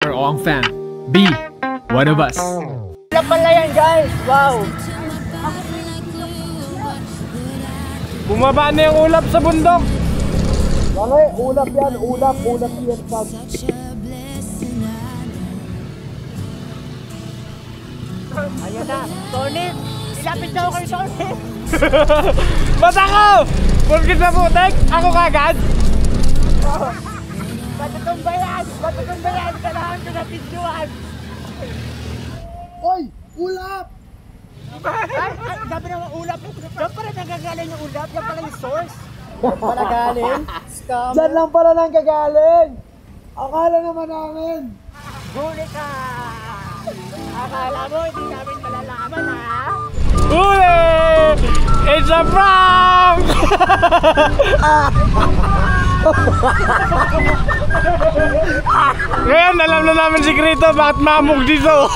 Hunter o ang fan. B. One of us. Ulap pala yan guys! Wow! Bumaba na yung ulap sa bundok. Bakit? Ulap yan! Ulap yan pag... Ayun na! Tony! Ilapit na ako kay Tony! Ba't ako? Pulkit na putek? Ako kagad? Matutumba yan! Matutumba yan! Kailangan ko na pidyoan! Oy! Ulap! Ay! Sabi naman ulap! Diyan pala nagagaling yung ulap! Yan pala yung source! Diyan pala galing! Scam! Diyan lang pala nang gagaling! Akala naman namin! Huli ka! Akala mo hindi namin malalaman ha? Huli! It's a prank! Ngayon alam na namin sikreto bakit mamog dito.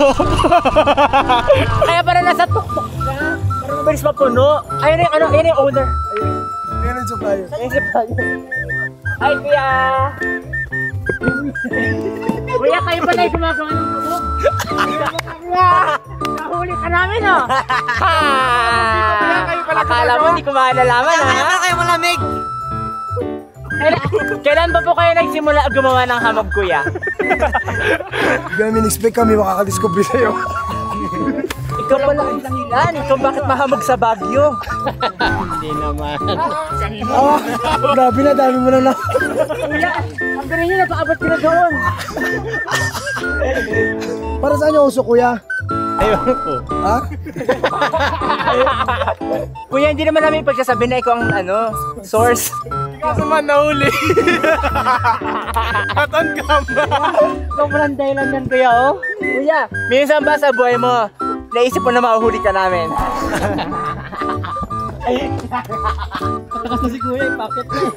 Kaya para nasa tuktok ka! Para mabilis mapuno! Ayun yung ano, ayun yung owner! Yan ang supplier. Ayun yung supplier! Ay kuya! Kuya kayo ba na yung gumagawa ng bubog? Kuya! Nahuli ka namin oh! Akala mo hindi ko malalaman ha? Kaya kayo malamig! Kailan pa po kayo nagsimula gumawa ng hamog kuya? Hindi namin expect kami makakadiscover sa'yo. Ikaw pala ang dahilan. Ikaw bakit mahamog sa Baguio? Hindi naman. Grabe na, dami mo na. Kuya, ang galing nyo, napaabot ko na doon. Para saan yung uso, kuya? Ayun po. Ha? Kuya, hindi naman namin ipagsasabi na ikaw ang source. Kaso man nahuli. At on camera. Sobrang dahilan yan, kuya, oh. Kuya, minsan ba sa buhay mo, naisip mo na mahuhuli ka namin? Kasi si kuya, bakit na?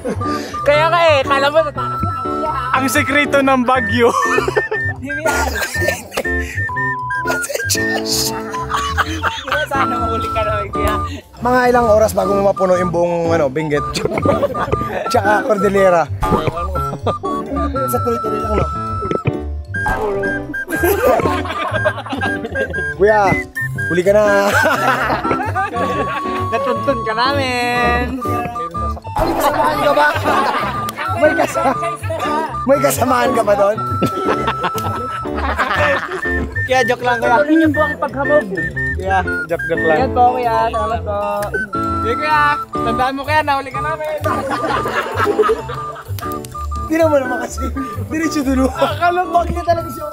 Kaya ka eh, kala mo natakas na kuya. Ang sekreto ng Baguio. Kaya sana mahuli ka namin, kuya. Mga ilang oras bago mo mapuno yung buong Benguet. Tsaka Cordillera. Sa tuloy-tuloy lang, no? Kuya, huli ka na. Natuntun ka namin. May kasamaan ka ba? May kasamaan ka ba doon? Kaya joke lang kuya. Tuloy niyo po ang paghamog. Yeah, joke lang. Yan po kuya, salamat po. Sige kuya, tandaan mo kaya nahuli ka namin. Hindi naman naman kasi. Diretso dulo. Akala mo Bakit talaga siya